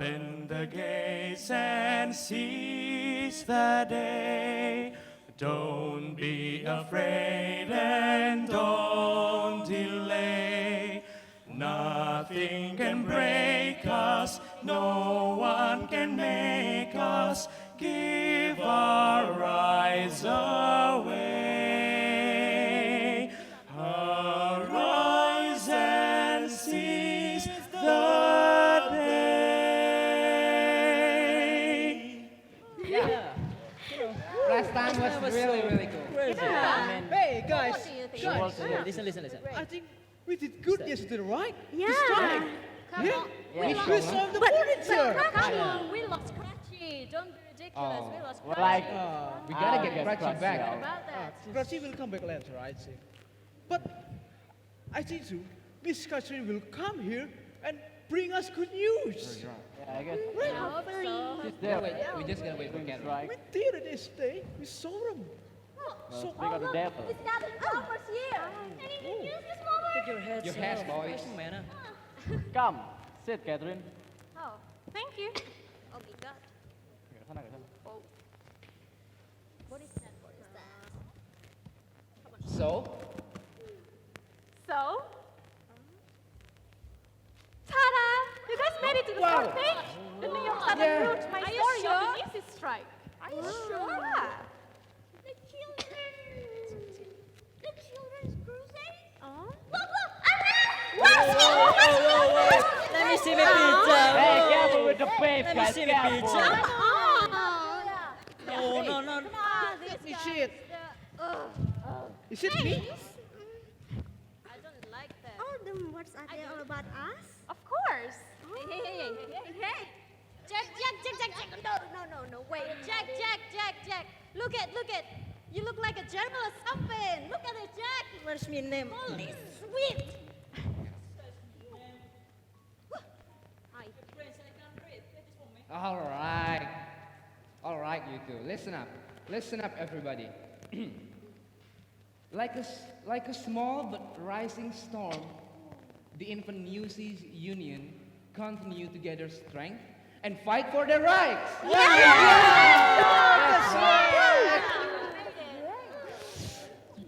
Open the gates and seize the day. Don't be afraid and don't delay. Nothing can break us, no one can make us give our eyes away. Arise and seize the day. Yeah. Last time was really cool. Yeah. Hey guys, Listen. I think we did good yesterday, right? Yeah. This time. Come Yeah. on. We solved the furniture. Come on, we lost Scratchy. Don't be ridiculous. We lost Well, Scratchy. like, we gotta get Scratchy back. About that. Scratchy will come back later, I think. But I think too, Miss Scratchy will come here and bring us good news. Yeah, I guess. I hope so. She's there. We just gotta wait for Cat. Right. We did it yesterday. We saw them. So Speak of the devil. It's got the numbers here. Any good news this moment? Take your heads, boys. Come, sit, Catherine. Oh, thank you. Oh my God. Ke sana, ke sana. Oh. What is that? What is that? So, So? Ta-da! You guys made it to the front page. The New York Times wrote my story of the Easy strike. Are you sure? The children's crusade? Oh? Look! let me see my picture. Hey, careful with the pape, Let me guys. see my Careful. picture. Oh, No. Come on, Let me see it. Uh, Is it me? I don't like that. Oh, the words are they all about us? Of course. Hey. Jack. No, wait. Jack. Look at. You look like a gerbil or something. Look at it, Jack. Where's my name? Holy sweet. All right, you two. Listen up, everybody. like a small but rising storm, the infant Newsies Union continue to gather strength and fight for their rights.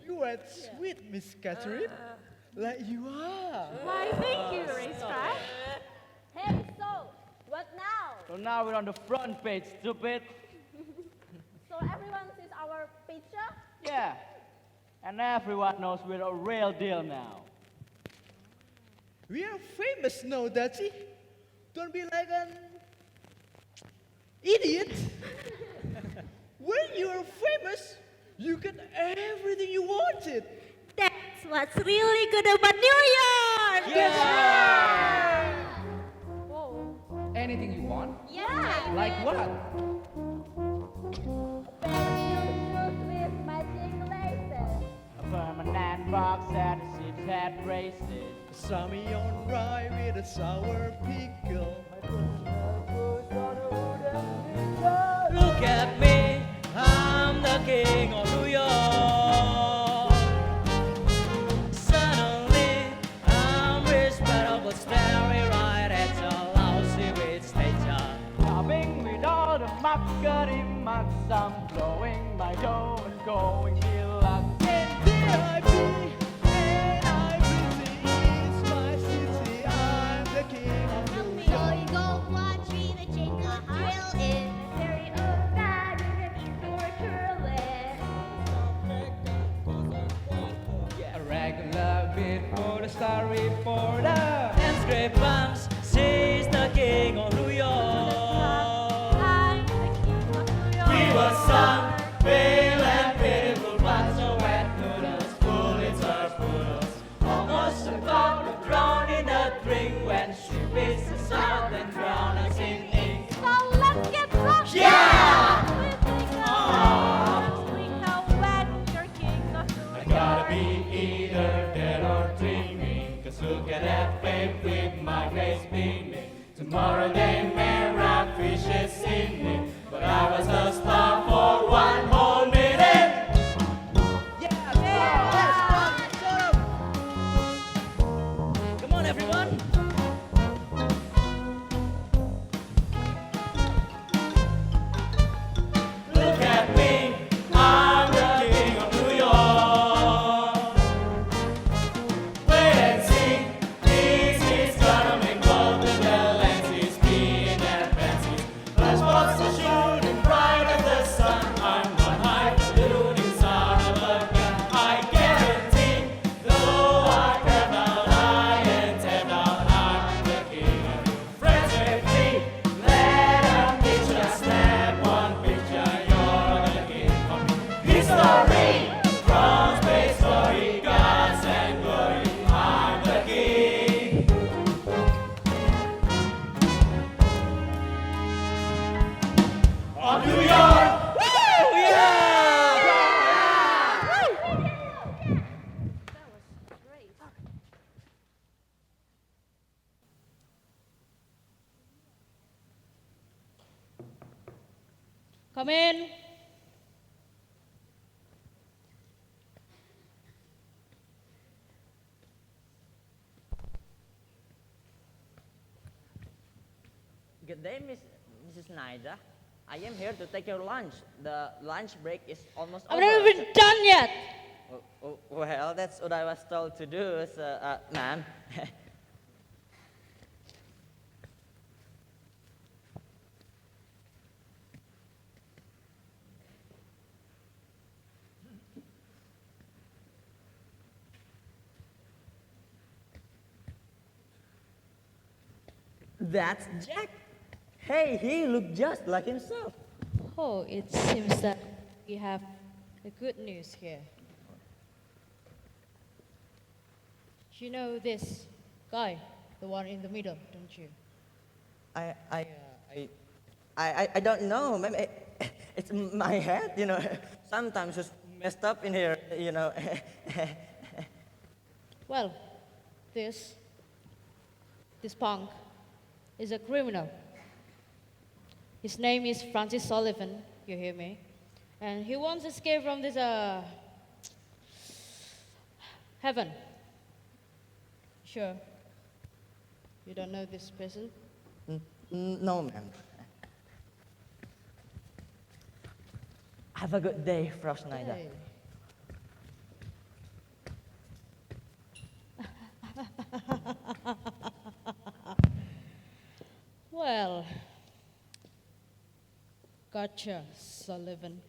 You are sweet, Miss Catherine. Like you are. Why, thank you, Racetrack. Hey, so, what now? So now we're on the front page, stupid. So everyone sees our picture? Yeah. And everyone knows we're a real deal now. We are famous now, Dachi. Don't be like an idiot. When you are famous, you get everything you wanted. That's what's really good about New York! Whoa. Anything you want? Yeah. Like what? With matching laces. A permanent box and a seat hat braces. Sammy on rye with a sour pickle. Look at me, I'm the king of New York. Suddenly, I'm rich, but staring right at your lousy with stature. Coming with all the marketing months, I'm blowing my dough and going Gilang. N.D.I.P. N.I.P.C. It's my city. I'm the king of New York. Go watch me the chain the drill in. Carry a bag and eat your curling. A regular beat for the star reporter. And scrape bumps, she's the king of New York. I'm the king of New York. We were some pale and pitiful bunch of wet noodles, Pulitzer poodles. Almost about to drown in a drink when she beats us out and drown us in ink. So let's get drunk. Yeah! We know when you're king of New I York. gotta be either dead or dreaming, 'cause look at that babe with my face beaming. Tomorrow they may wrap fishes in me, but I was a star for one whole minute. Come on, everyone. Come in. Good day, Mrs. Naida. I am here to take your lunch. The lunch break is almost I've over. never been done yet. Well, that's what I was told to do, ma'am. That's Jack. Hey, he looked just like himself. Oh, it seems that we have the good news here. You know this guy, the one in the middle, don't you? I don't know. Maybe it's my head, you know. Sometimes it's messed up in here, you know. Well, this punk is a criminal. His name is Francis Sullivan, you hear me? And he wants to escape from this heaven. Sure. You don't know this person? No, ma'am. Have a good day, Frau Schneider. Hey. Well, Gadjah, Sullivan.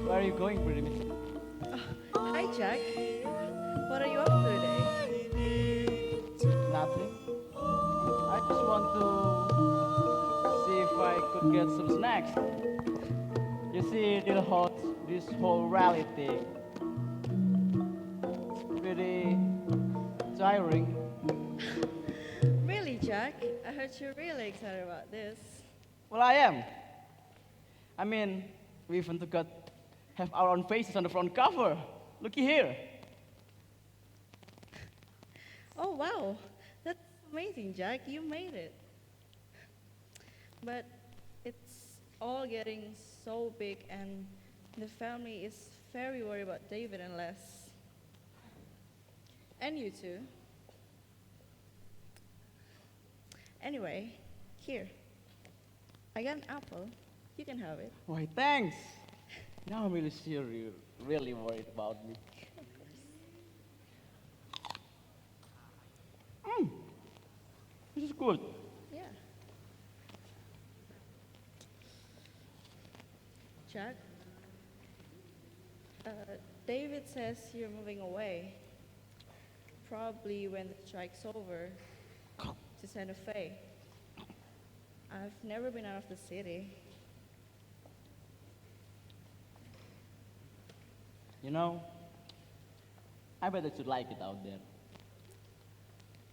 Where are you going, pretty miss? Hi, Jack. What are you up to today? Nothing. I just want to see if I could get some snacks. You see, this whole rally thing. It's pretty tiring. Really, Jack? I heard you're really excited about this. Well, I am. I mean, we even have our own faces on the front cover. Looky here. Oh, wow. That's amazing, Jack. You made it. But it's all getting so big, and the family is very worried about David and Les. And you too. Anyway, here. I got an apple. You can have it. Why, thanks. Now I'm really sure you're really worried about me. This is good. Yeah. Jack. David says you're moving away. Probably when the strike's over to Santa Fe. I've never been out of the city. You know, I bet that you like it out there.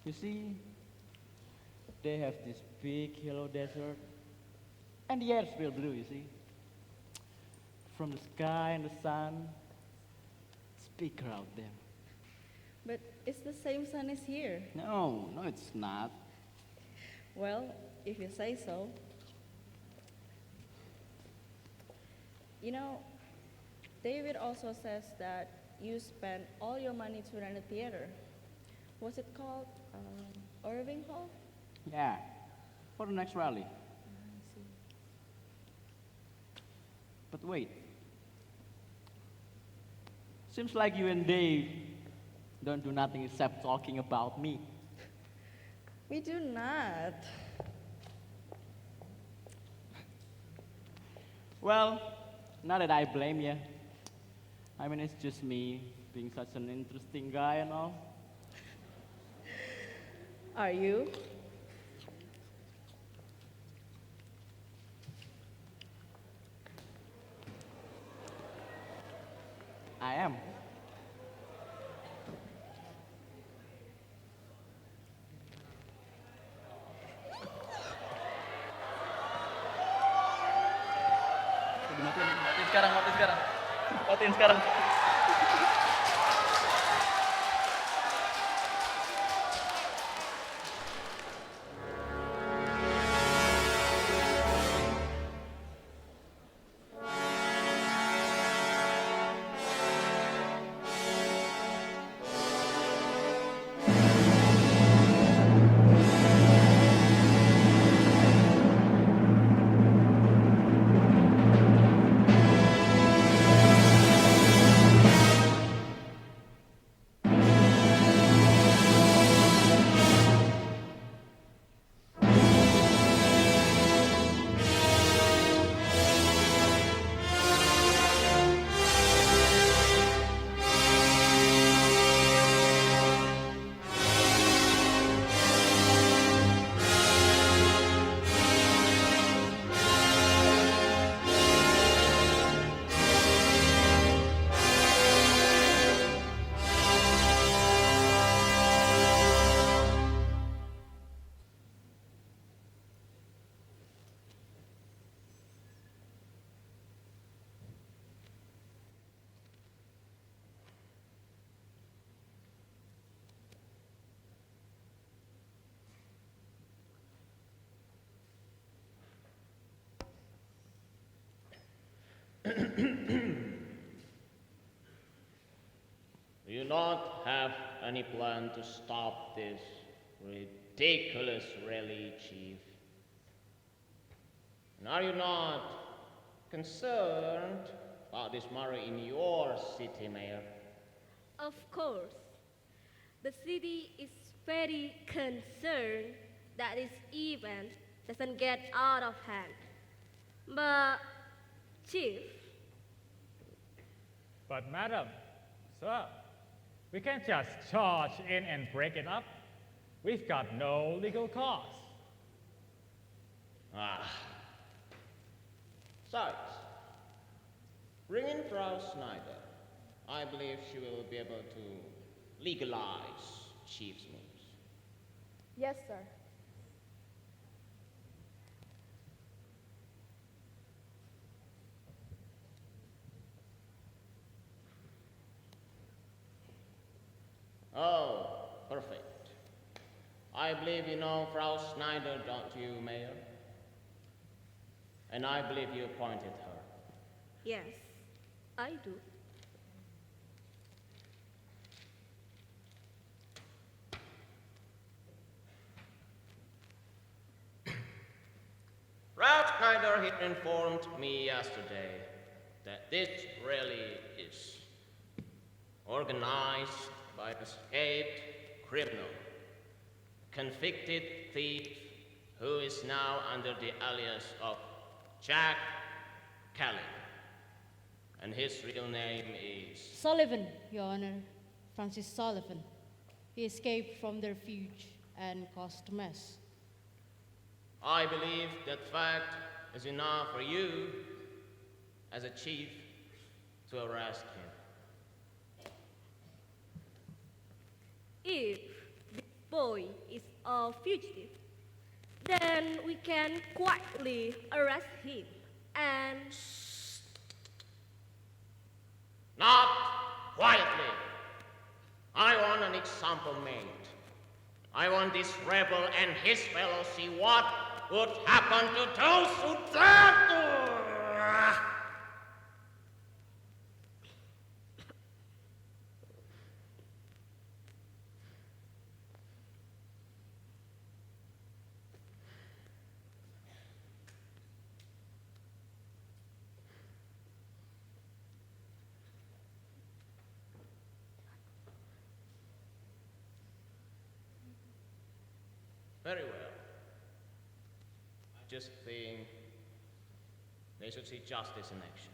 You see, they have this big yellow desert, and the air's real blue, you see. From the sky and the sun, it's bigger out there. But it's the same sun as here. No, it's not. Well, if you say so. You know, David also says that you spent all your money to rent a theater. What's it called? Irving Hall? Yeah, for the next rally. I see. But wait. Seems like you and Dave don't do nothing except talking about me. We do not. Well, not that I blame you. I mean, it's just me being such an interesting guy and all. Are you? I am. Matiin sekarang. Do you not have any plan to stop this ridiculous rally, Chief? And are you not concerned about this matter in your city, Mayor? Of course. The city is very concerned that this event doesn't get out of hand. But, Chief. But madam, sir, we can't just charge in and break it up. We've got no legal cause. Besides, bring in Frau Schneider. I believe she will be able to legalize Chief's moves. Yes, sir. Oh, perfect. I believe you know Frau Schneider, don't you, Mayor? And I believe you appointed her. Yes, I do. Frau Schneider here informed me yesterday that this rally is organized by an escaped criminal, convicted thief who is now under the alias of Jack Kelly. And his real name is... Sullivan, Your Honor. Francis Sullivan. He escaped from the refuge and caused a mess. I believe that fact is enough for you, as a chief, to arrest him. If this boy is a fugitive, then we can quietly arrest him and... Not quietly. I want an example made. I want this rebel and his fellows see what would happen to those who dare to... Very well. I just think they should see justice in action.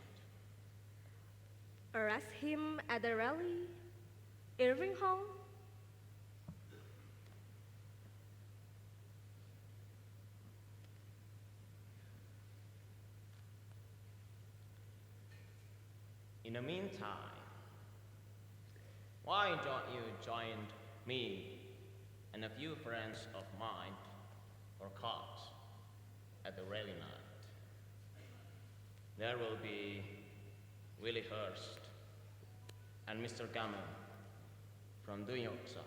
arrest him at the rally? Irving Hall? In the meantime, why don't you join me and a few friends of mine for cards at the rally night? There will be Willie Hurst and Mr. Gamelan from the Yosa,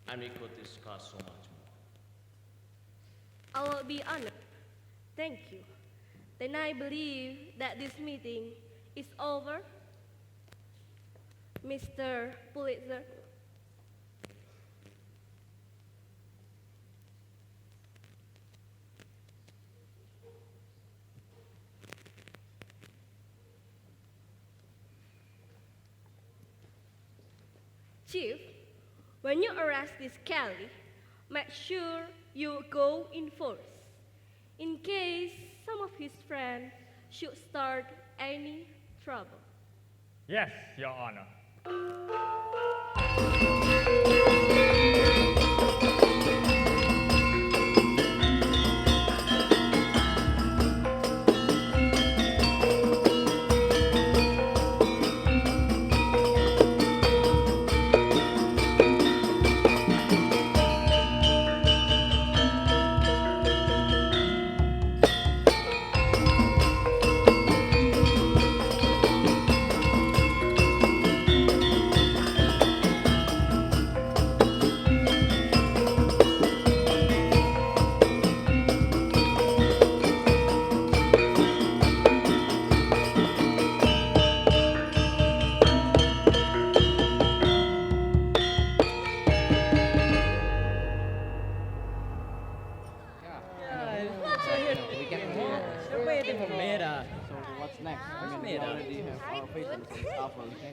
and we could discuss so much more. I will be honored. Thank you. Then I believe that this meeting is over. Mr. Pulitzer. Chief, when you arrest this Kelly, make sure you go in first, in case some of his friends should start any trouble. Yes, Your Honor.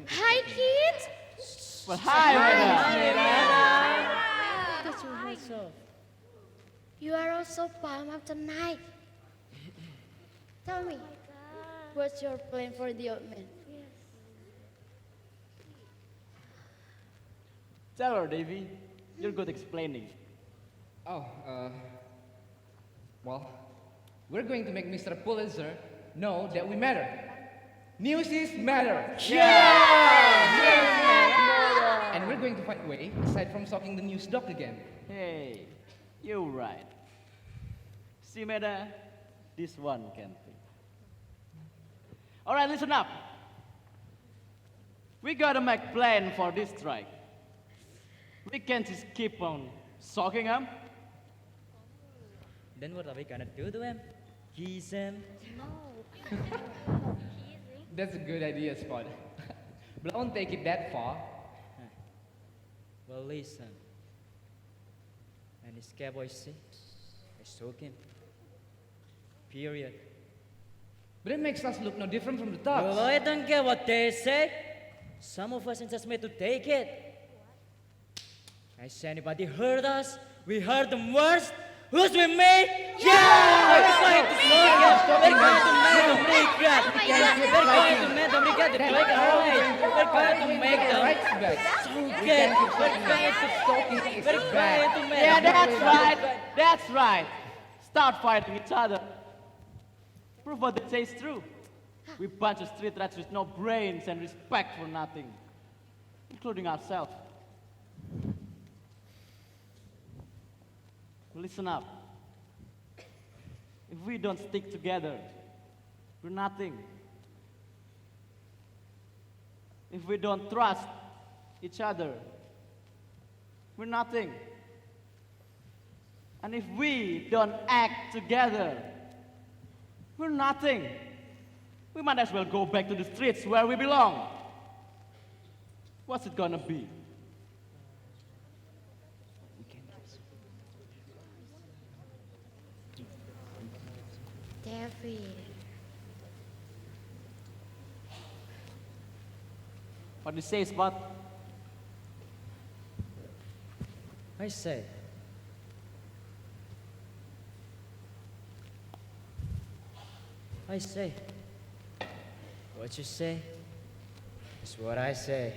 Hi, kids! Well, hi, Mada. That's your yourself. You are also pumped up tonight. Tell me, what's your plan for the old man? Tell her, Davy. You're good explaining. Oh, well, we're going to make Mr. Pulitzer know that we matter. News is matter. And we're going to find a way, aside from stalking the news doc again. Hey, you're right. See, Mada, this one can think. All right, listen up. We gotta make plan for this strike. We can't just keep on stalking them. Then what are we gonna do to him? Kiss him? That's a good idea, Spot. But I won't take it that far. Well, listen. And this cowboy six, I stalk him. Period. But it makes us look no different from the Well, thugs. I don't care what they say. Some of us are just made to take it. Has anybody heard us? We heard them worst. Who's with me? Yeah! We're going to Surya! We're going to make them regret! We're going to make them regret the flag away! We're going to make them forget! We're going to make Yeah, that's right. That's right. Start fighting each other. Prove what they say is true. We bunch of street rats with no brains and respect for nothing, including ourselves. Listen up. If we don't stick together, we're nothing. If we don't trust each other, we're nothing. And if we don't act together, we're nothing. We might as well go back to the streets where we belong. What's it gonna be? David. What do you say, Spot? I say. I say. What you say is what I say.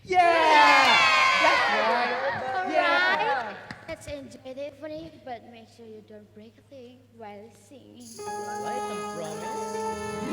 Yeah! That's right. Alright, let's enjoy the evening, but make sure you don't break a thing while singing. Like them promise.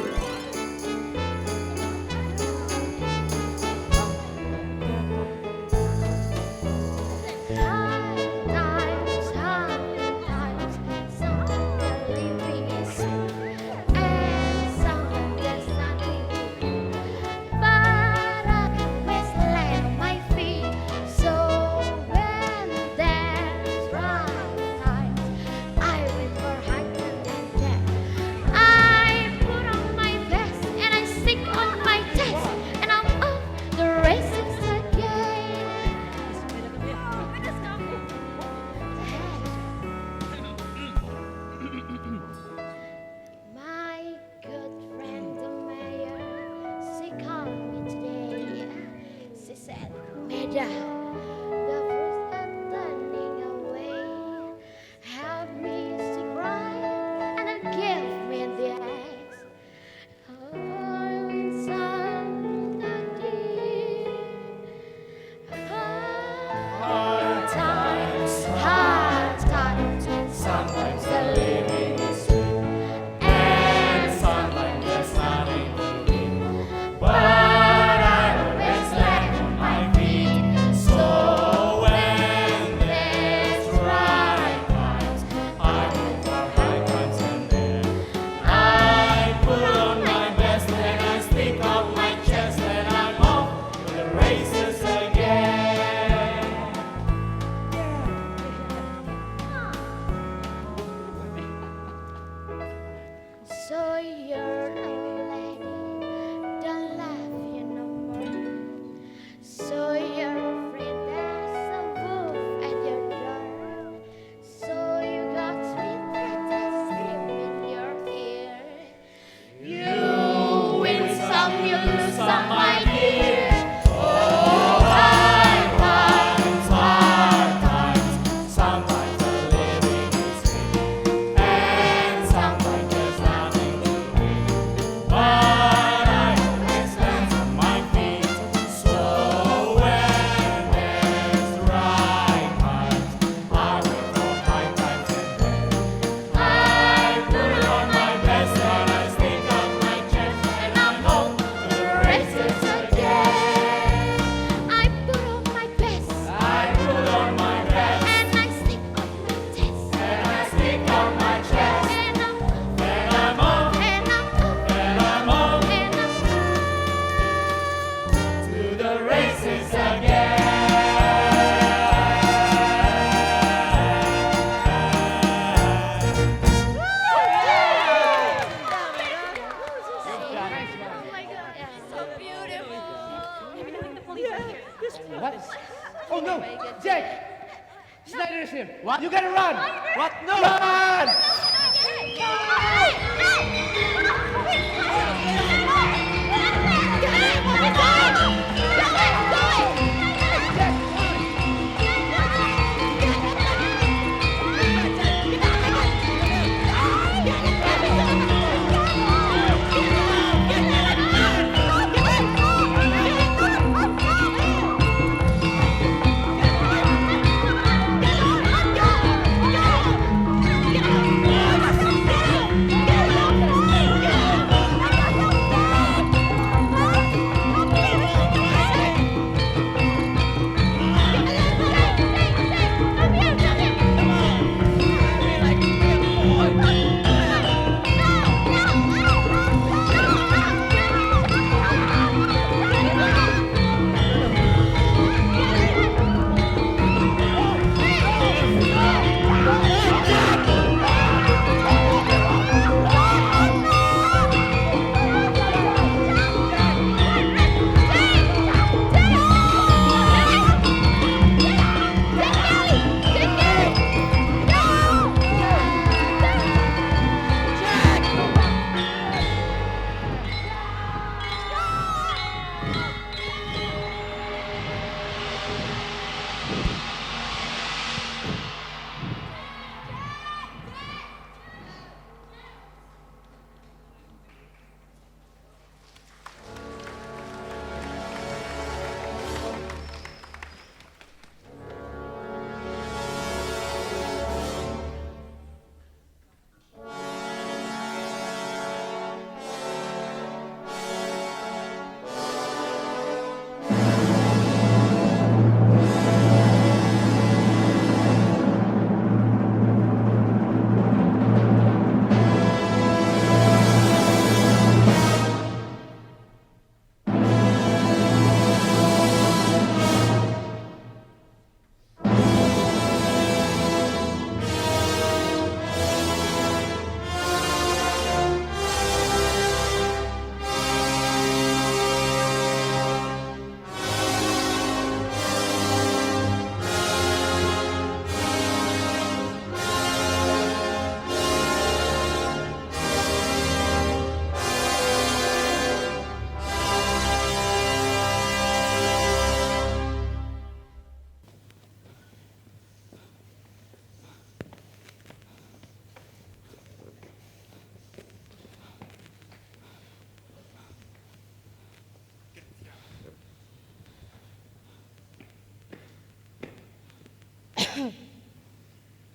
What? You gotta run! What? No! Run!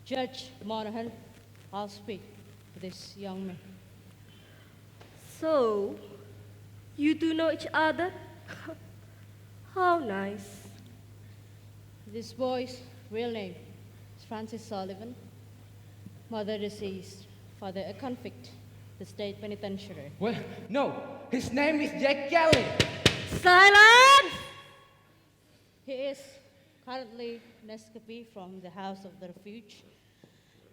Judge Monahan, I'll speak to this young man. So, you do know each other? How nice. This boy's real name is Francis Sullivan. Mother deceased, father a convict, the state penitentiary. Well, no, his name is Jack Kelly. Silence! He is currently an escapee from the House of the Refuge,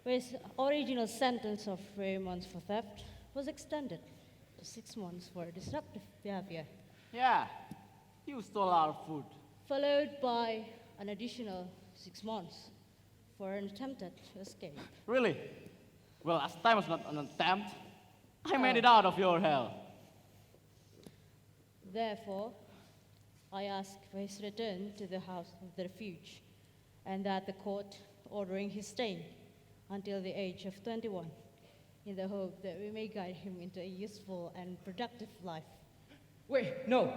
where his original sentence of 3 months for theft was extended to 6 months for disruptive behavior, Yeah, you stole our food. followed by an additional 6 months for an attempted escape. Really? Well, last time was not an attempt. I made it out of your hell. Therefore, I ask for his return to the House of the Refuge, and that the court ordering his stay until the age of 21, in the hope that we may guide him into a useful and productive life. Wait, no,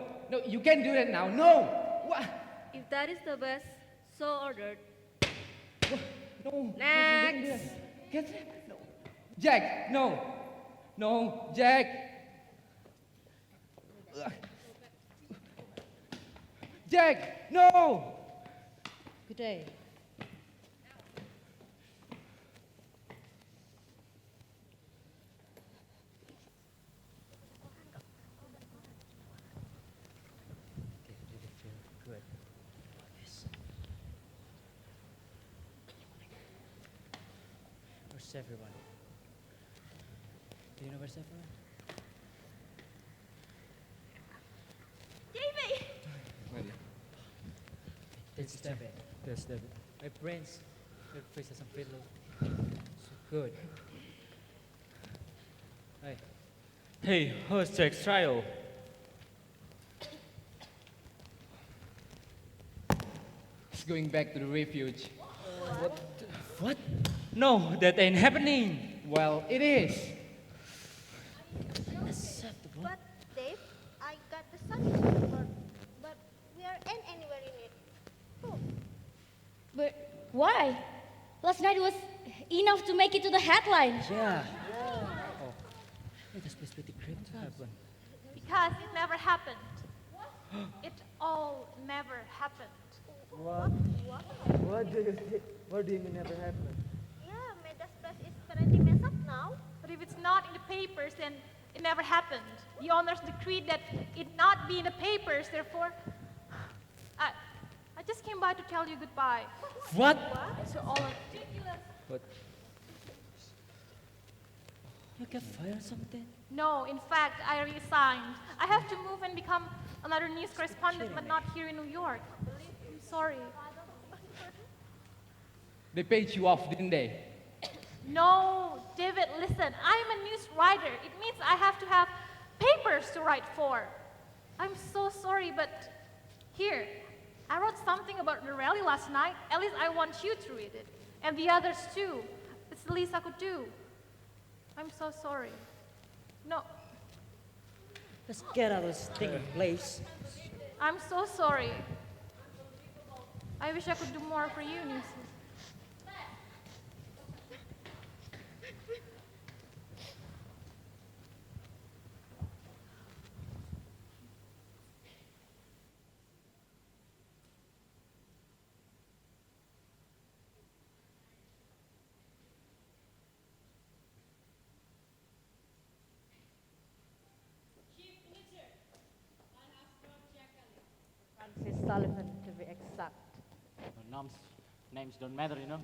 you can't do that now. No! What? If that is the best, so ordered. No. Next! No. Jack, no. No, Jack. Jack, no! Good day. Where's everyone? Do you know where's everyone? David! That's David. That's David. My brains, your face doesn't feel so good. Hey. Hey, who's Jack's trial? He's going back to the refuge. What? No, that ain't happening. Well, it is. Unacceptable. But Dave, I got the Sunday report, but we aren't anywhere in it. Oh. But why? Last night was enough to make it to the headline. Yeah. Oh, it was pretty great to happen. Because it never happened. It all never happened. What do you mean never happened? Yeah, Mada's place is currently messed up now. But if it's not in the papers, then it never happened. The owners decreed that it not be in the papers, therefore, I just came by to tell you goodbye. What? So all ridiculous. What? You get fired or something? No, in fact, I resigned. I have to move and become another news correspondent, but not here in New York. I'm sorry. They paid you off, didn't they? No, David, listen. I'm a news writer. It means I have to have papers to write for. I'm so sorry, but here, I wrote something about the rally last night. At least I want you to read it. And the others too. It's the least I could do. I'm so sorry. No, Let's get out of this stinking place. I'm so sorry. I wish I could do more for you, nieces. Francis Sullivan, to be exact. Names don't matter, you know?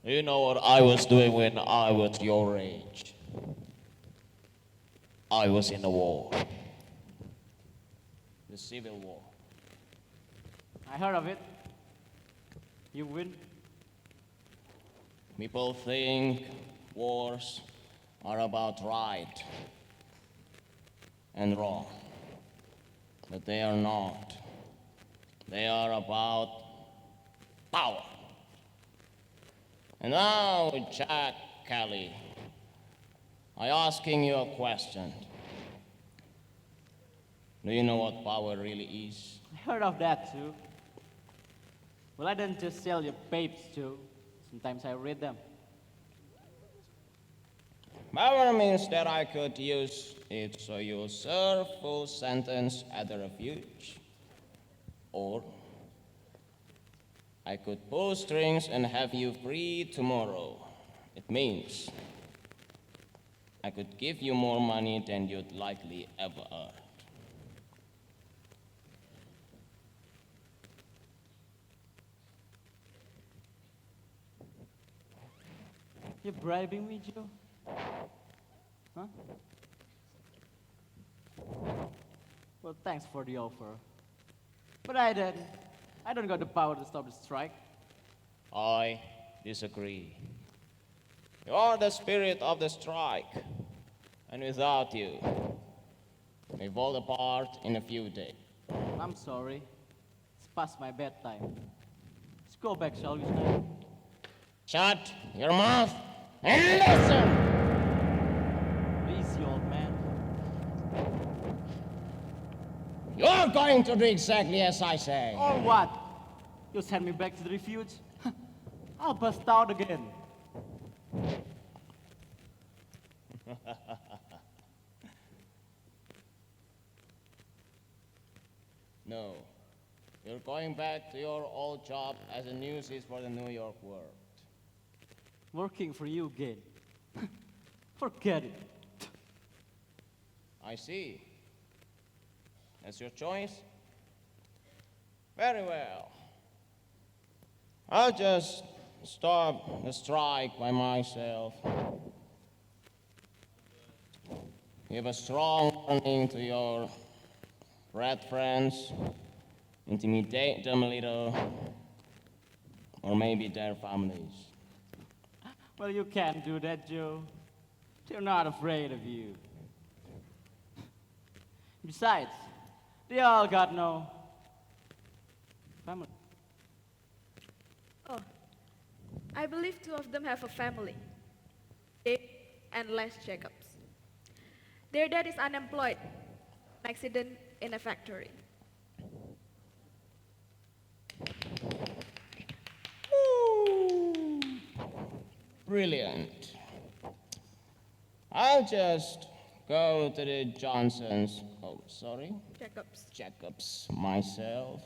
You know what I was doing when I was your age? I was in the war. The Civil War. I heard of it. You win. People think wars are about right and wrong, but they are not. They are about power. And now, Jack Kelly, I asking you a question. Do you know what power really is? I heard of that too. Well, I don't just sell your papers too. Sometimes I read them. Power means that I could use it so you serve full sentence at the refuge. Or I could pull strings and have you free tomorrow. It means I could give you more money than you'd likely ever earn. You're bribing me, Joe? Huh? Well, thanks for the offer. But I don't got the power to stop the strike. I disagree. You are the spirit of the strike, and without you, we fall apart in a few days. I'm sorry. It's past my bedtime. Let's go back, shall we, Snyder? Shut your mouth and listen! Easy, old man. You're going to do exactly as I say. Or what? You send me back to the refuge? I'll bust out again. No. You're going back to your old job as a newsist for the New York World. Working for you again. Forget it. I see. That's your choice? Very well. I'll just stop the strike by myself. Give a strong warning to your red friends, intimidate them a little, or maybe their families. Well, you can't do that, Joe. They're not afraid of you. Besides, they all got no family. Oh, I believe two of them have a family. Dave and Les Jacobs. Their dad is unemployed. An accident in a factory. Brilliant. I'll just go to the Johnsons. Oh, sorry? Jacobs myself.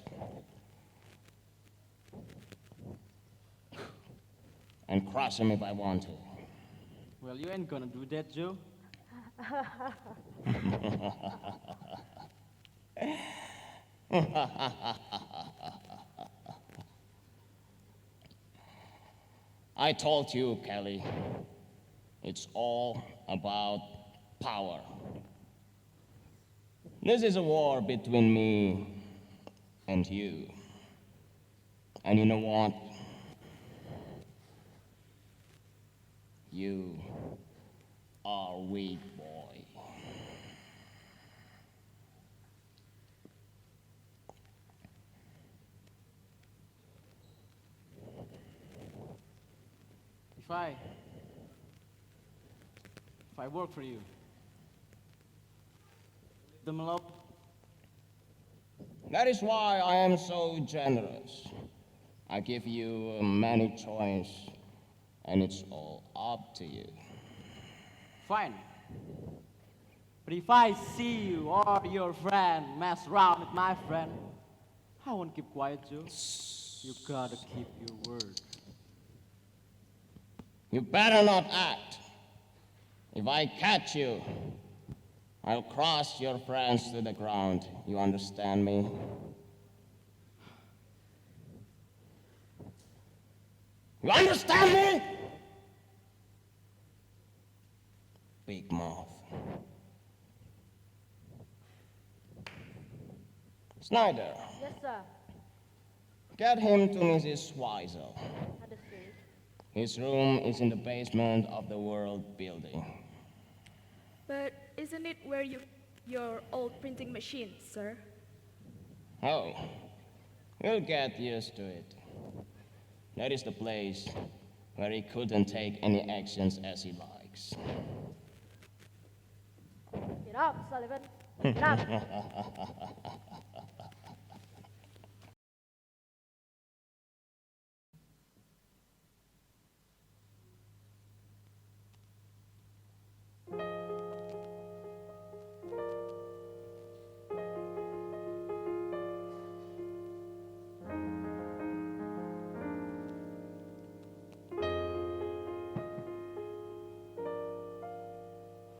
And crush him if I want to. Well, you ain't gonna do that, Joe. I told you, Kelly, it's all about power. This is a war between me and you. And you know what? You are weak, boy. If I work for you, them alone. That is why I am so generous. I give you many choice, and it's all up to you. Fine. But if I see you or your friend mess around with my friend, I won't keep quiet, Joe. You gotta keep your word. You better not act. If I catch you, I'll crush your friends to the ground. You understand me? You understand me? Big mouth. Snyder. Yes, sir. Get him to Mrs. Weisel. Understood. His room is in the basement of the World Building. But isn't it where your old printing machine, sir? Oh, we'll get used to it. That is the place where he couldn't take any actions as he likes. Get up, Sullivan. Get up.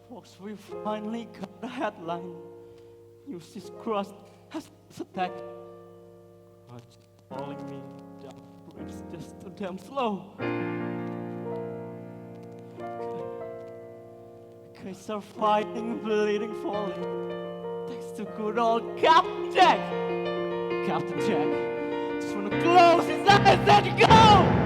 Folks, we finally got the headline. News crust has attacked. But calling me down, it's just too damn slow. Guys are fighting, bleeding, falling. Thanks to good old Captain Jack. Captain Jack just wanna close his eyes and go!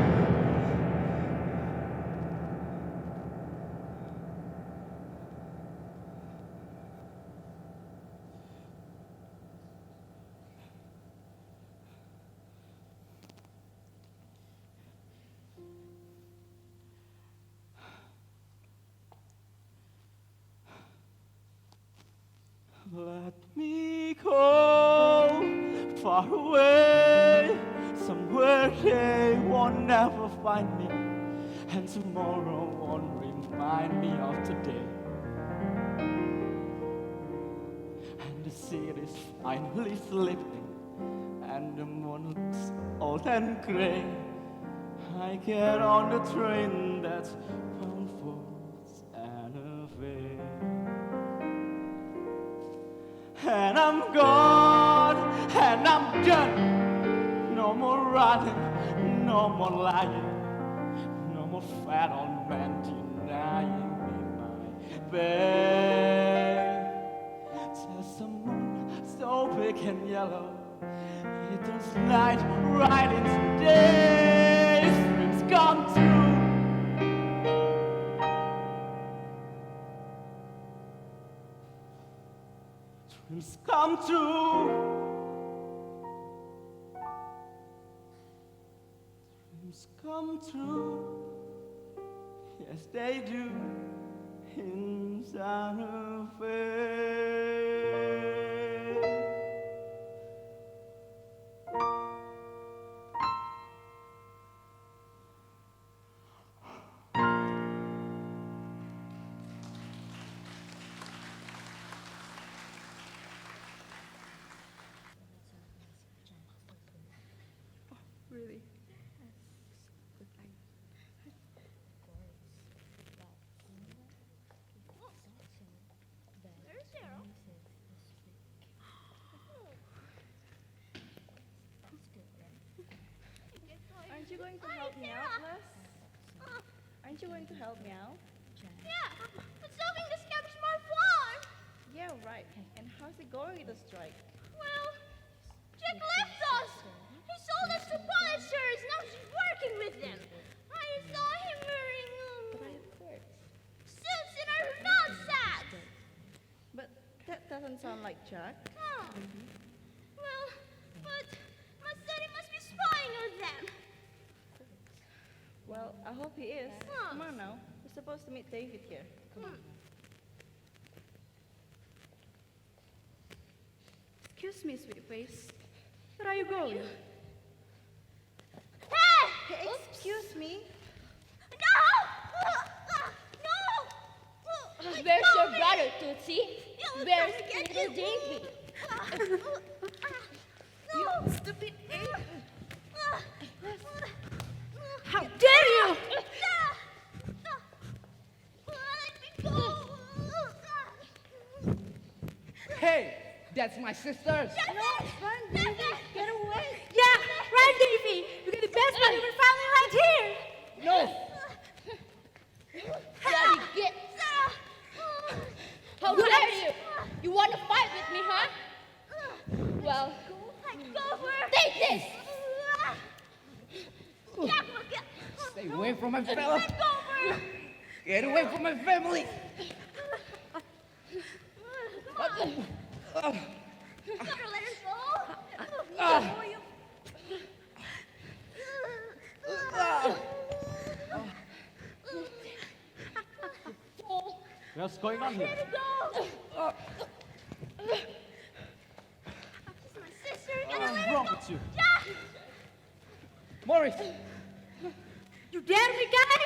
Let me go far away, somewhere they won't never find me, and tomorrow won't remind me of today. And the city's finally sleeping, and the moon looks old and gray. I get on the train that's bound for Santa Fe. And I'm gone, and I'm done. No more running, no more lying, no more fat old man denying me my bed. There's a moon so big and yellow, it turns night right into day. Dreams come true. Dreams come true. Dreams come true. Yes, they do. In Santa Fe. Really? Aren't you going to help me out, Les? Aren't you going to help me out? Yeah, but solving the scam is more fun. Yeah, right. And how's it going with the strike? Well, Jack left us. He sold us to polishers. Now she's working with them. I saw him wearing suits and are not sad. But that doesn't sound like Jack. Oh. Well, but Masari must be spying on them. Well, I hope he is. Huh. Come on now. We're supposed to meet David here. Come on. Excuse me, sweet face. Where are you going? Hey, excuse me. No! Where's your brother, Tootsie? Where's little David? You stupid ape. How dare you! Hey, that's my sisters. Run, David. Get away. Yeah, right, Davy. We got the best part of our family right here. No. Bloody git. How dare you? You want to fight with me, huh? Well, take this. Stay away from my fella. Get away from my family. What's going on here? Let it go! This is my sister. You gotta let What's wrong it go. with you? Yeah! Morris! You dare me, guy?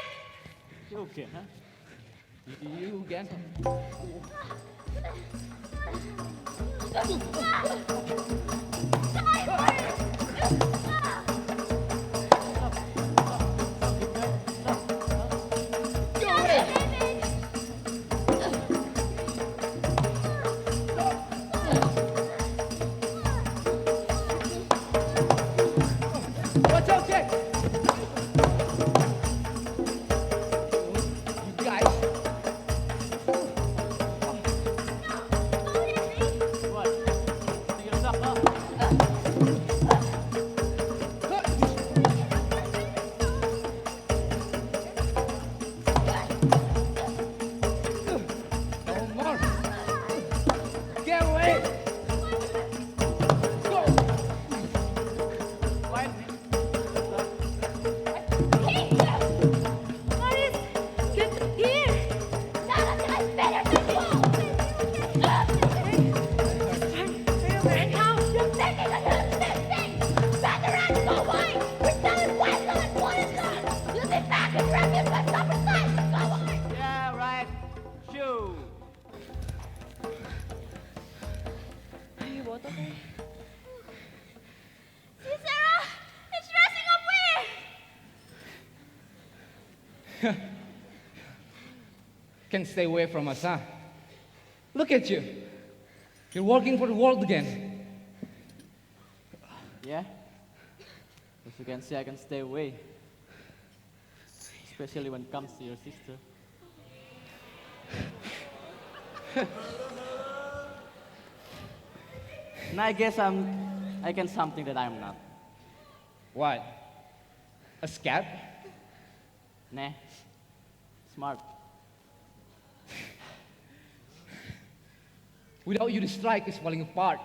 You okay, huh? You again? What's okay? You guys. What? Take yourself up. No more. Get away. Go. Morris, get here. Right now, you're taking a little thing. Back around, go away. We're telling Wenzelando what is done. You sit back and grab your best upper side. Go away. Yeah, right. Shoo. Are you both okay? See, Sarah? It's dressing up weird. Can stay away from us, huh? Look at you. You're working for the world again. Yeah? As you can see, I can stay away. Especially when it comes to your sister. And I guess I can something that I'm not. What? A scat? Nah. Smart. Without you, the strike is falling apart.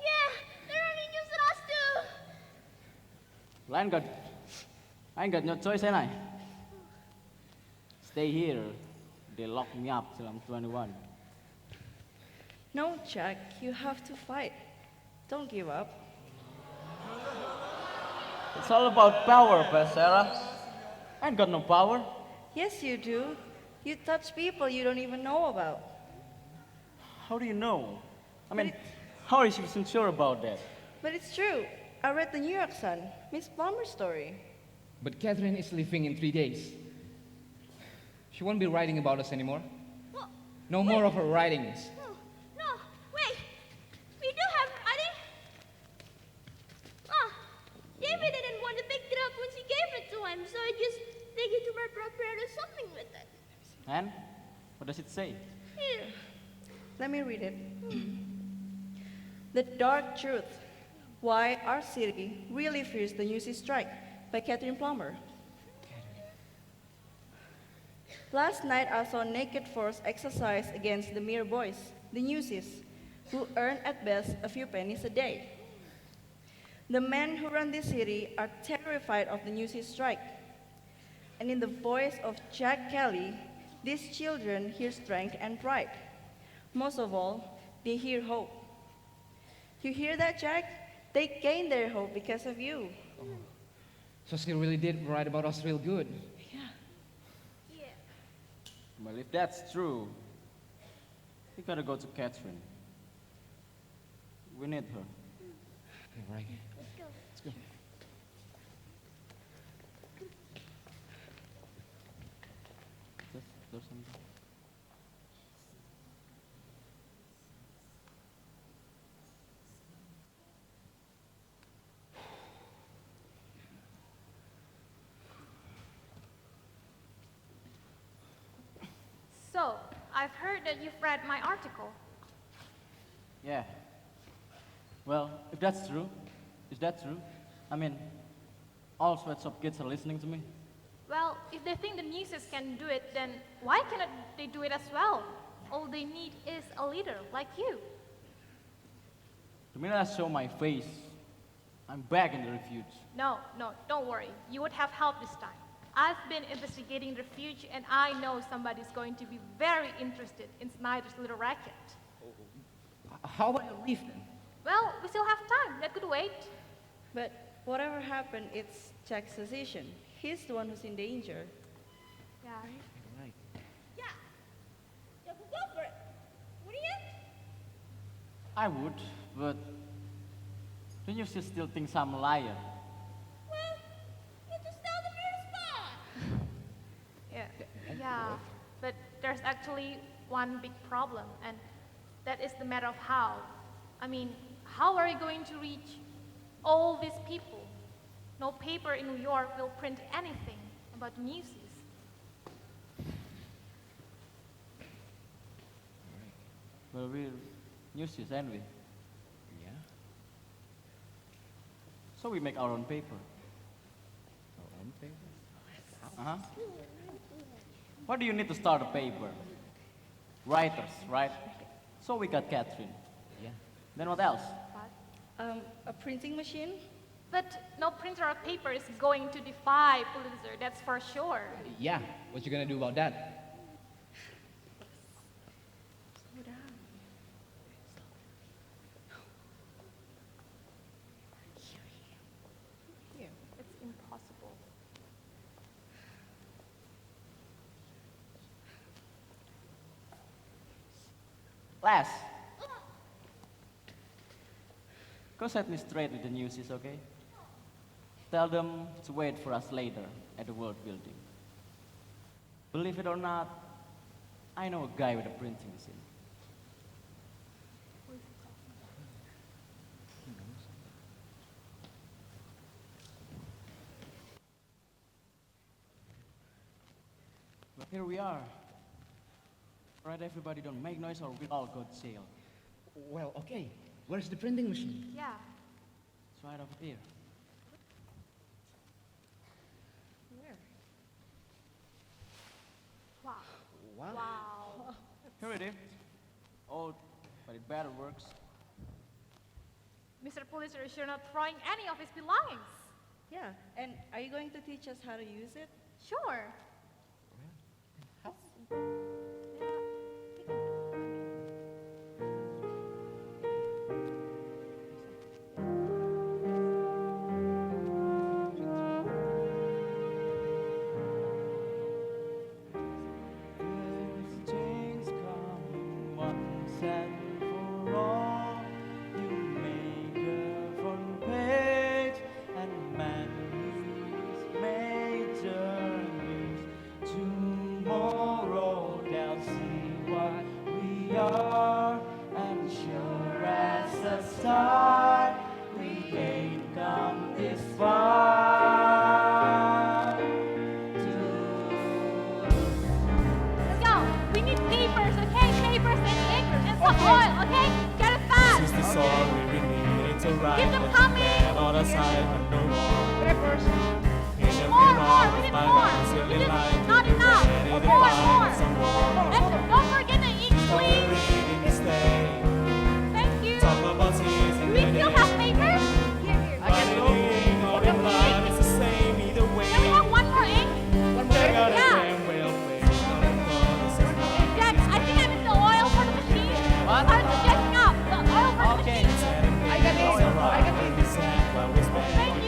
Yeah, they're only using us too. Well, I ain't got no choice, ain't I? Stay here. They lock me up till I'm 21. No, Jack, you have to fight. Don't give up. It's all about power, Sarah. I ain't got no power. Yes, you do. You touch people you don't even know about. How do you know? I mean, how is she so sure about that? But it's true. I read the New York Sun, Miss Plummer's story. But Catherine is leaving in 3 days. She won't be writing about us anymore. Well, No more of her writings. no, wait. We do have money. Oh, David didn't want to pick it up when she gave it to him, so I just take it to my brother or do something with it. And what does it say? Here, let me read it. The Dark Truth. Why Our City Really Fears the Newsy Strike by Catherine Plummer. Last night I saw naked force exercise against the mere boys, the newsies, who earn at best a few pennies a day. The men who run this city are terrified of the newsies strike. And in the voice of Jack Kelly, these children hear strength and pride. Most of all, they hear hope. You hear that, Jack? They gain their hope because of you. So she really did write about us real good. Well, if that's true, we gotta go to Catherine. We need her. You're right. Let's go. Let's go. There's something. So, I've heard that you've read my article. Yeah. Well, if that's true, is that true? I mean, all sweatshop kids are listening to me. Well, if they think the newsies can do it, then why cannot they do it as well? All they need is a leader like you. The minute I show my face, I'm back in the refuge. No, don't worry. You would have help this time. I've been investigating refuge, and I know somebody's going to be very interested in Snyder's little racket. How about you leave then? Well, we still have time. That could wait. But whatever happened, it's Jack's decision. He's the one who's in danger. Yeah. Right. Yeah, we'll go for it. Wouldn't you? I would, but don't you still think I'm a liar? Well, you just tell them you're a spy. Yeah, but there's actually one big problem, and that is the matter of how. I mean, how are you going to reach all these people? No paper in New York will print anything about the Muses. Well, we're Muses, aren't we? Yeah. So we make our own paper. Our own paper? Uh-huh. What do you need to start a paper? Writers, right? So we got Catherine. Yeah. Then what else? A printing machine? But no printer or paper is going to defy Pulitzer, that's for sure. Yeah. What you gonna do about that? Slow down. Here, it's impossible. Class. Go set me straight with the Muses, okay? Tell them to wait for us later at the World Building. Believe it or not, I know a guy with a printing machine. But here we are. Right, everybody, don't make noise or we'll all go to jail. Well, okay. Where's the printing machine? Yeah. It's right over here. Wow. Wow. Wow. Here it is. Old, but it better works. Mr. Pulitzer is sure not throwing any of his belongings. Yeah, and are you going to teach us how to use it? Sure. Thank you.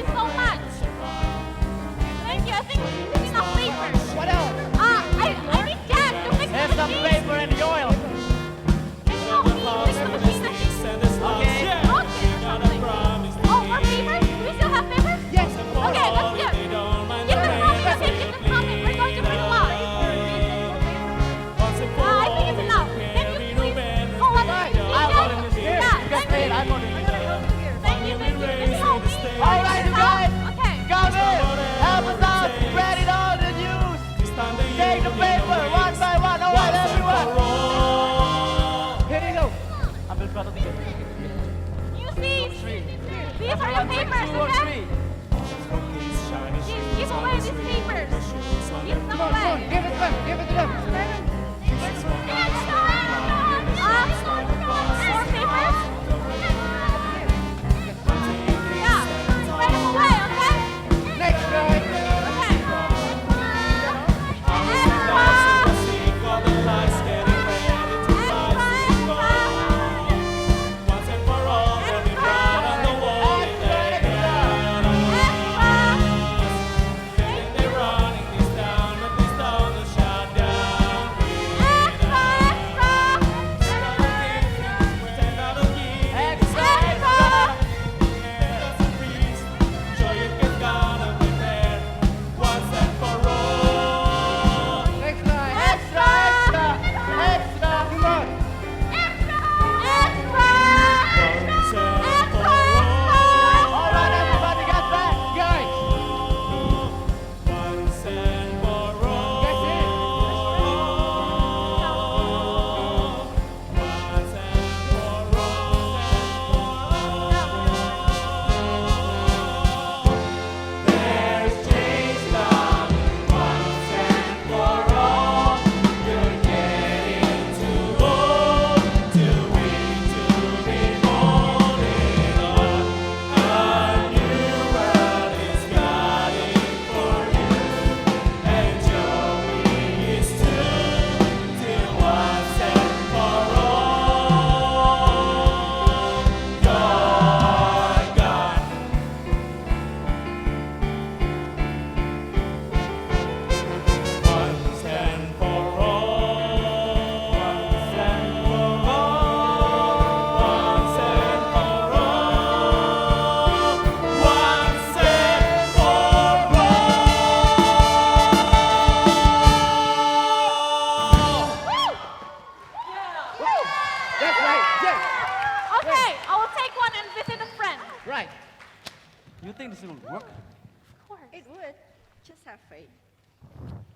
would. Just have faith.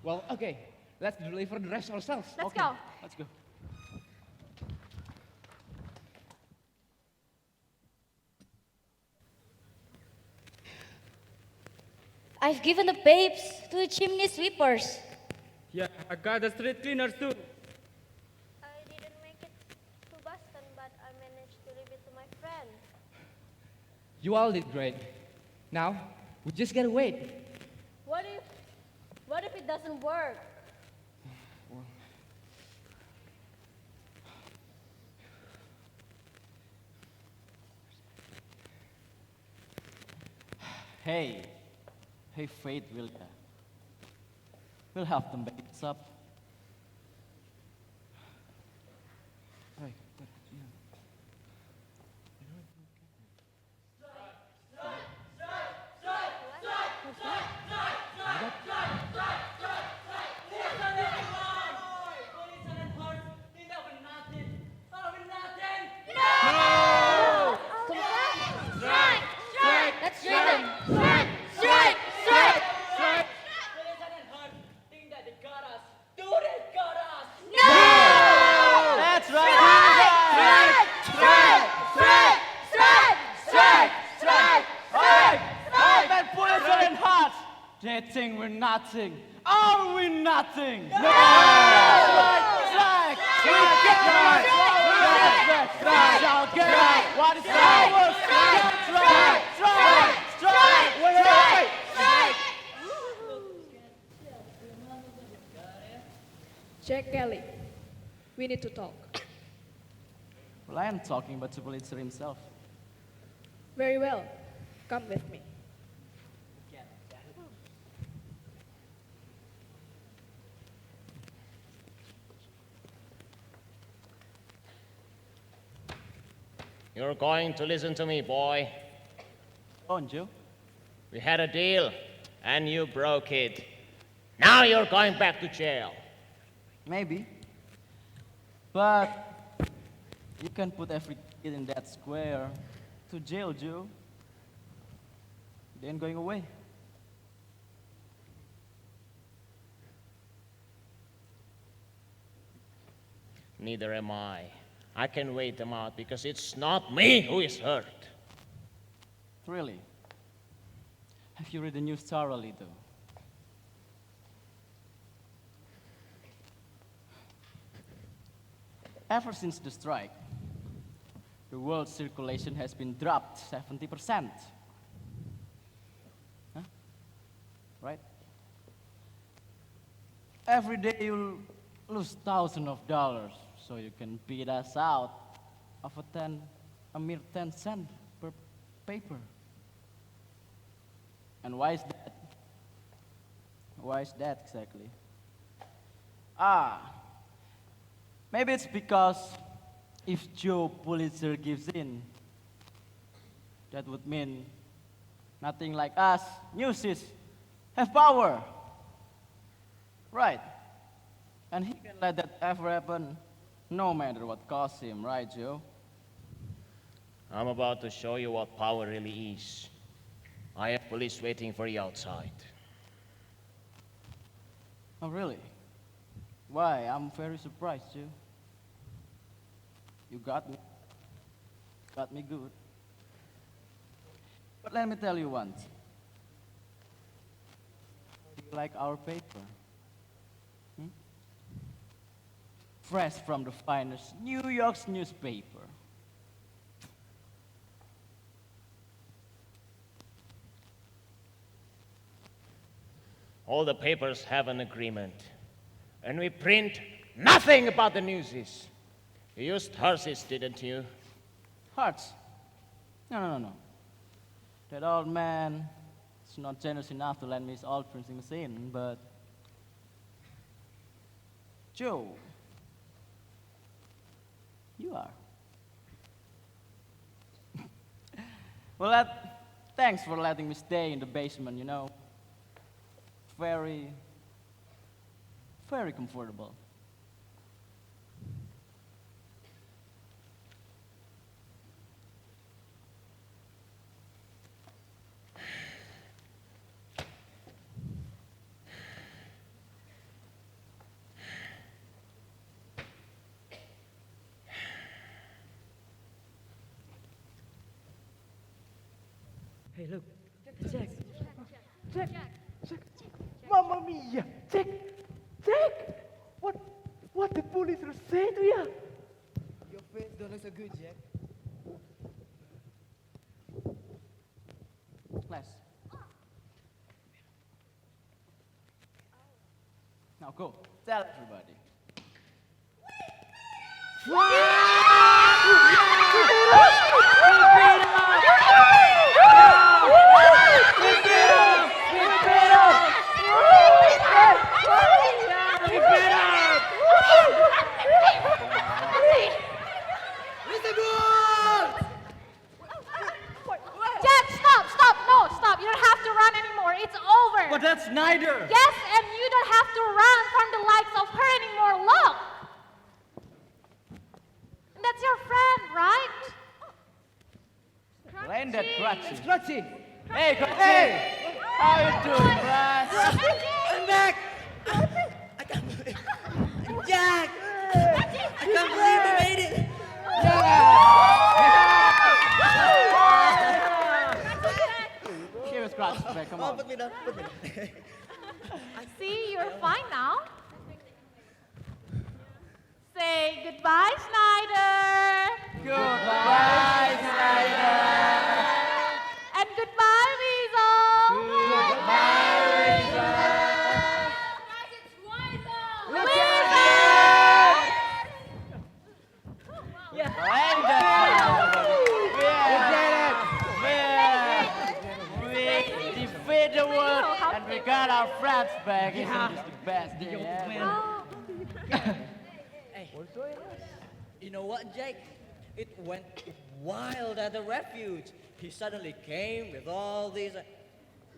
Well, okay. Let's deliver the rest ourselves. Let's Okay, go. Let's go. I've given the babes to the chimney sweepers. Yeah, I got the street cleaners too. I didn't make it to Boston, but I managed to leave it to my friend. You all did great. Now, we just gotta wait. What if it doesn't work? Hey, Faith, will ya? We'll have them back us up. Hey, Let's join them. That's right! That police are in hot! They think we're nothing. Are we nothing? No! Strike! What is ours? Strike! Jack Kelly, we need to talk. Well, I am talking about the Pulitzer himself. Very well. Come with me. You're going to listen to me, boy. Don't you? We had a deal, and you broke it. Now you're going back to jail. Maybe. But you can put every kid in that square to jail, Joe. They ain't going away. Neither am I. I can wait them out because it's not me who is hurt. Really? Have you read the news thoroughly, though? Ever since the strike, the world circulation has been dropped 70%. Huh? Right? Every day you'll lose thousands of dollars, so you can beat us out of a mere 10 cents per paper. And why is that? Why is that exactly? Maybe it's because if Joe Pulitzer gives in, that would mean nothing like us, newsies, have power. Right. And he can let that ever happen no matter what costs him, right, Joe? I'm about to show you what power really is. I have police waiting for you outside. Oh, really? Why? I'm very surprised, Joe. You got me. Got me good. But let me tell you once. Do you like our paper? Fresh from the finest New York's newspaper. All the papers have an agreement. And we print nothing about the newsies. You used horses, didn't you? Hearts? No. That old man is not generous enough to lend me his old printing machine, but Joe, you are. Well, thanks for letting me stay in the basement, you know. Very, very comfortable. Hey, look. Jack. Jack. Mamma mia! Jack! What the police will say to you? Your face don't look so good, Jack. Class. Now go. Tell everybody. Jack, stop. No, stop. You don't have to run anymore. It's over. But that's neither. Yes, and you don't have to run from the likes of her anymore. Look. That's your friend, right? Landed Crutchy. Crutchy! Hey, Crutchy! How you doing, friend? I'm back! I can't believe Jack! I can't believe we made it! Cheers, Crutchy. Come on. Put me down. See, you're fine now. Say goodbye, Snyder. Goodbye, Snyder. And goodbye, Weasel. Goodbye, Weasel. We defeat the world and we got our friends back. Isn't this the best day ever? You know what, Jake? It went wild at the refuge. He suddenly came with all these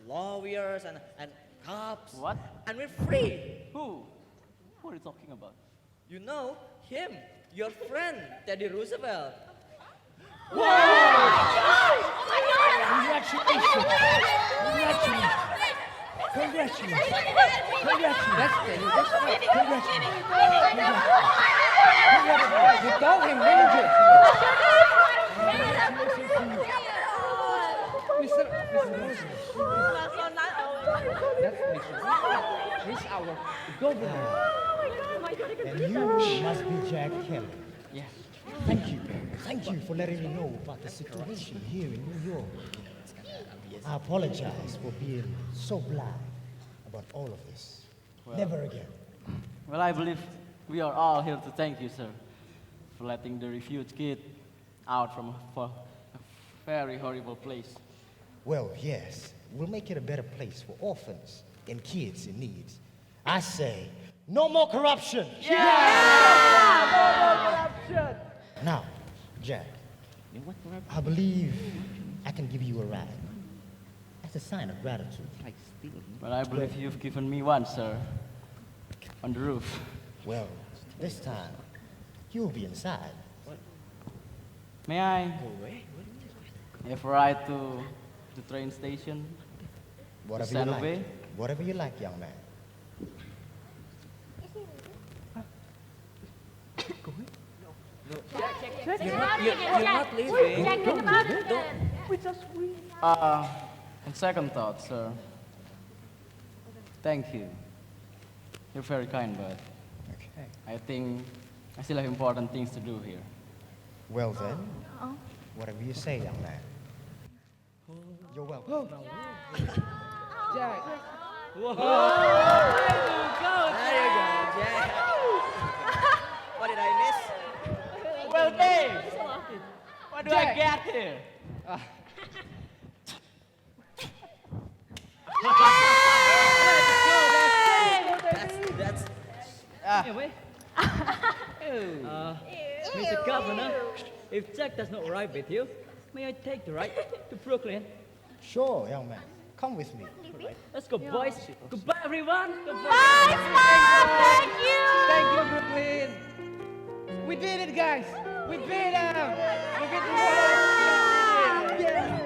lawyers and cops. What? And we're free. Who? What are you talking about? You know, him, your friend, Teddy Roosevelt. Congratulations. You told him, didn't you? Mr. That's Mr. He's our governor. And you must be Jack Kelly. Yes. Thank you. Thank you for letting me know about the situation here in New York. I apologize for being so blind about all of this. Well, Never again. Well, I believe we are all here to thank you, sir, for letting the refugee kid out from a very horrible place. Well, yes, we'll make it a better place for orphans and kids in need. I say, no more corruption. Now, Jack, I believe I can give you a ride as a sign of gratitude. Well, I believe you've given me one, sir, on the roof. Well, this time, you'll be inside. May I have a ride to the train station? Whatever to you San like. Jose? Whatever you like, young man. You're not leaving. Jack, think about it. On second thought, sir, thank you. You're very kind, but I think I still have important things to do here. Well then, whatever you say, young man. You're welcome. Jack. There you go, Jack. What did I miss? Well, Dave, what do I get here? Anyway. Mr. Governor, if Jack does not ride with you, may I take the ride to Brooklyn? Sure, young man. Come with me. Let's go, boys. Goodbye, everyone. Goodbye. Bye, Star. Thank you. Thank you, Brooklyn. We did it, guys. We beat them. We beat the world. Yeah.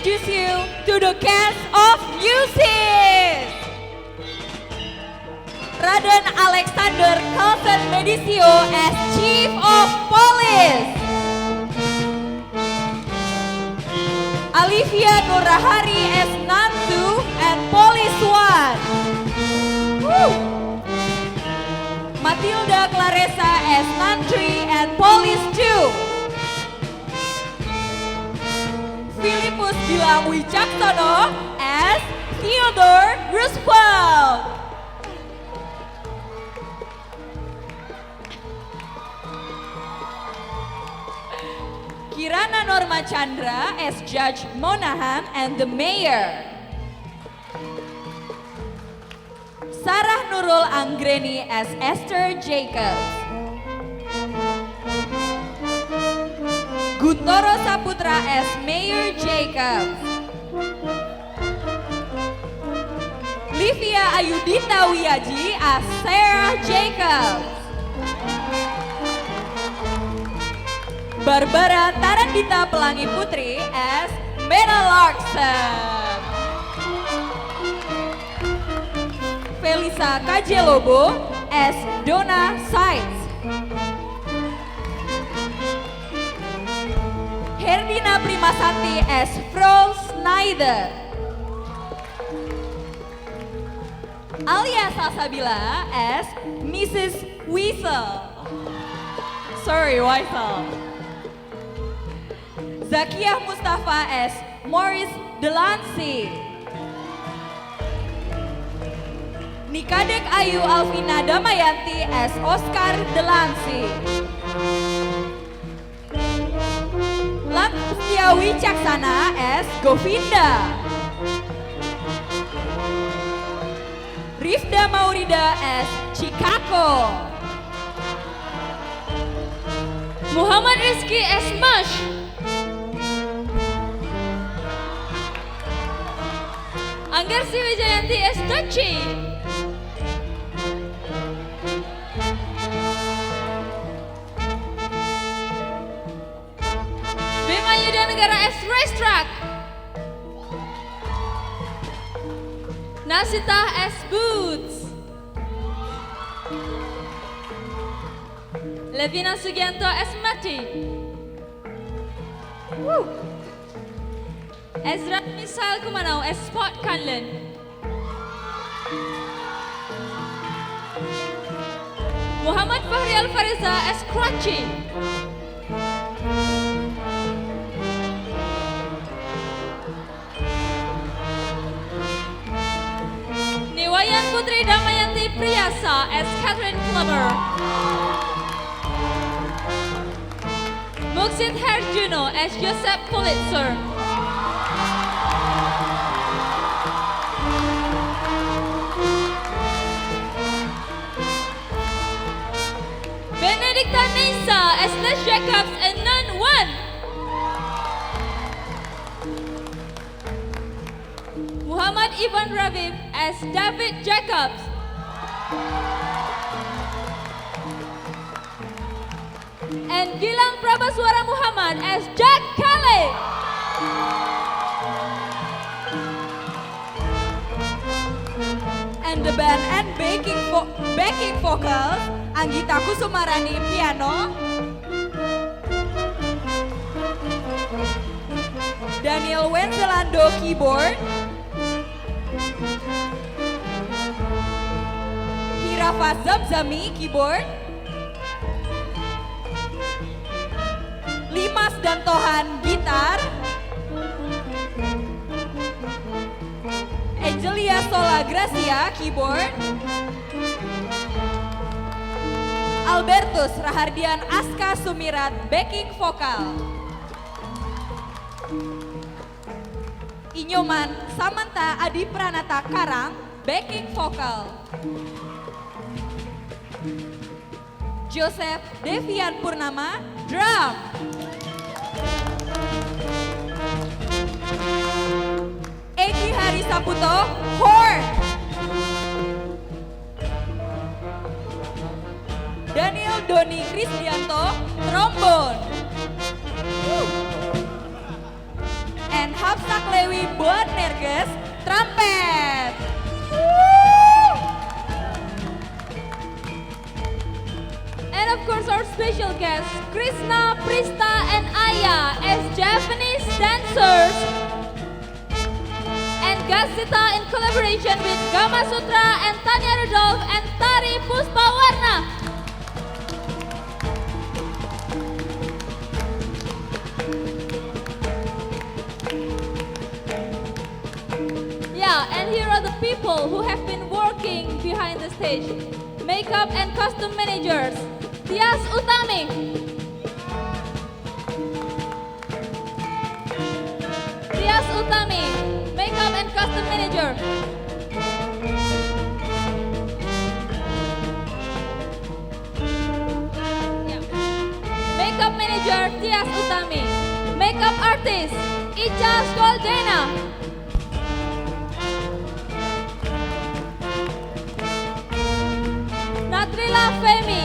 introduce you to the cast of music. Raden Alexander Carlsen Medicio as Chief of Police. Alivia Nurahari as Nandu and Police 1. Woo. Mathilda Claressa as Nantri and Police 2. Filipus Gilang Wicaksono as Theodore Roosevelt. Kirana Norma Chandra as Judge Monahan and the Mayor. Sarah Nurul Anggreni as Esther Jacobs. Guntoro Saputra as Mayor Jacobs. Livia Ayudita Wiyaji as Sarah Jacobs. Barbara Tarandita Pelangi Putri as Mena Larkson. Felisa Kajelobo as Donna Sides. Herdina Primasanti as Fro Snyder. Alya Salsabila as Mrs. Weasel. Sorry, Weasel. Zakiah Mustafa as Maurice Delancey. Nikadek Ayu Alvina Damayanti as Oscar Delancey. Lakstia Wicaksana as Govinda. Rifda Maurida as Chicago. Muhammad Rizky as Mush. Anggarsi Wijayanti as Daci. Bima Yuda Negara as Racetrack. Nasita as Boots. Levina Sugianto as Mati. Woo. Ezra Misal Kumanau as Sport Kanlen. Muhammad Fahri Alfariza as Crunchy. Niwayan Putri Damayanti Priyasa as Catherine Plummer. Muksit Herjuno as Joseph Pulitzer. Benedicta Nisa as Les Jacobs and Nun One. Muhammad Ivan Raviv as David Jacobs. And Gilang Prabaswara Muhammad as Jack Kelly. And the band and backing vocals, Anggita Kusumarani piano, Daniel Wenzelando keyboard, Hirafa Zamzami keyboard, Limas dan Tohan gitar, Angelia Sola Gracia keyboard, Albertus Rahardian Azka Sumirat backing vokal, Inyoman Samanta Adi Pranata Karang backing vokal, Joseph Devian Purnama drum, Eki Hari Saputo horn, Daniel Doni Krisdianto trombon, and Hapsak Lewi Boanerges trumpet. And of course our special guests, Krishna, Prista, and Aya as Japanese dancers. And GASITA in collaboration with Gama Sutra and Tanya Rudolph and Tari Puspawarna. Yeah, and here are the people who have been working behind the stage. Makeup and costume managers, Tias Utami. Utami, Makeup and Costume Manager. Makeup Manager Tias Utami, Makeup Artist Ica Skoldena. Natrila Femi,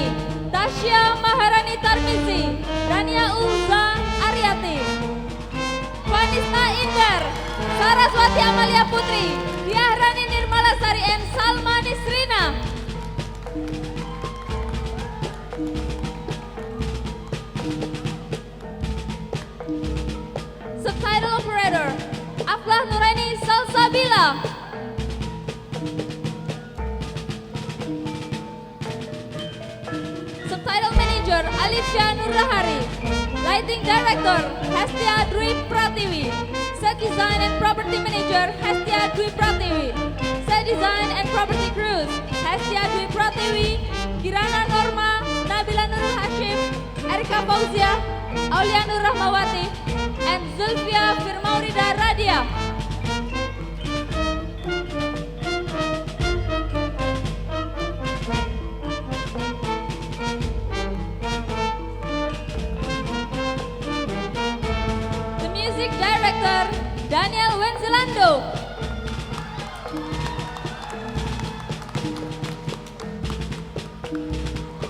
Tasya Maharani Tarmizi, Rania Ulza Aryati, Vanista Inder, Saraswati Amalia Putri, Diahrani Nirmala Sari and Salma Nisrina. Subtitle Operator Aflah Nuraini Salsabila. Subtitle Manager Alifya Nurrahari. Lighting Director Hestia Dwi Pratiwi. Set Design and Property Manager Hestia Dwi Pratiwi. Set Design and Property Crews Hestia Dwi Pratiwi, Kirana Norma, Nabila Nurul Hashim, Erika Fauzia, Aulia Nur Rahmawati, and Zulfia Firmaurida Radia. The Music Director Daniel Wenzelando.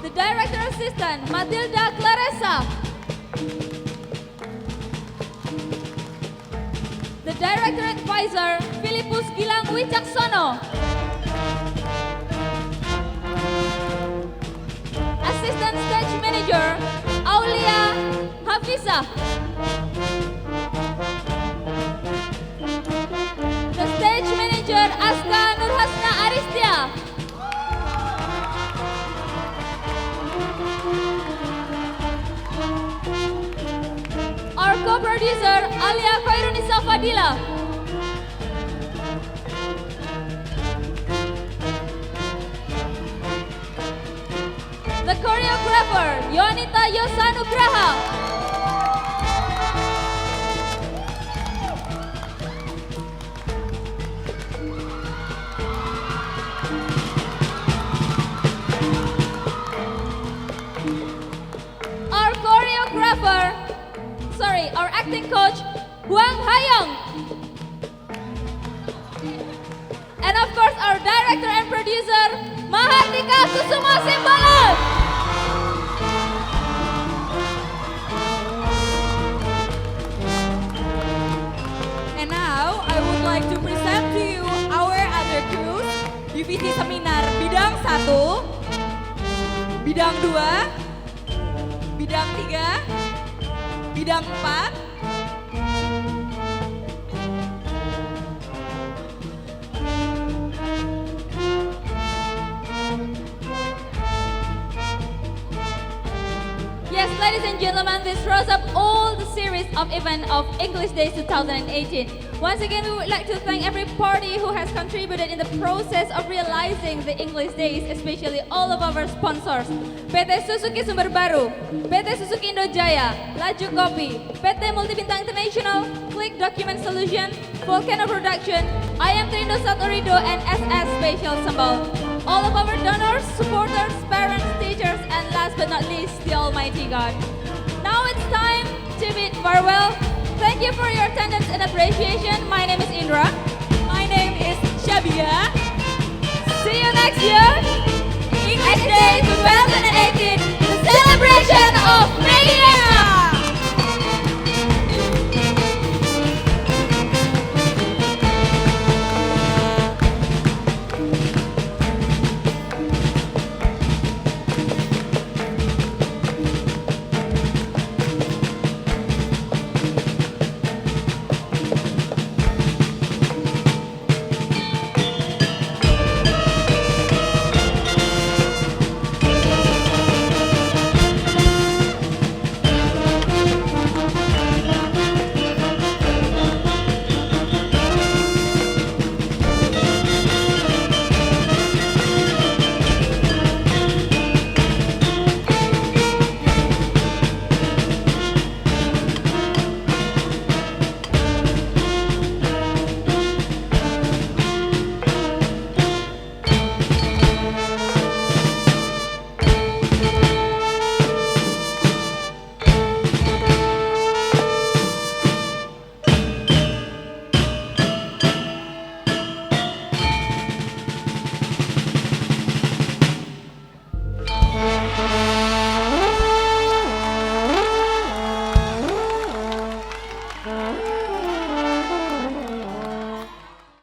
The Director Assistant Mathilda Claressa. The Director Advisor Filipus Gilang Wicaksono. Assistant Stage Manager Aulia Hafiza. The Stage Manager Azka Nurhasna Aristya. Our co-producer Alya K Fadila. The choreographer Yoanita Yosa Nugraha. Our acting coach, Huang Hayong. And of course, our director and producer, Mahardika Kusuma Simbolon. And now, I would like to present to you our other crews, Divisi Seminar Bidang 1, Bidang 2, Bidang 3, Bidang 4, Yes, ladies and gentlemen, this throws up all the series of event of English Days 2018. Once again, we would like to thank every party who has contributed in the process of realizing the English Days, especially all of our sponsors. PT Suzuki Sumber Baru, PT Suzuki Indojaya, Laju Kopi, PT Multibintang International, Click Document Solution, Volcano Production, IM Trindo Satorido, and SS Special Symbol. All of our donors, supporters, parents, teachers, and last but not least, the Almighty God. Now it's time to bid farewell. Thank you for your attendance and appreciation. My name is Indra. My name is Shabia. See you next year. English Day 2018, the celebration of Mania!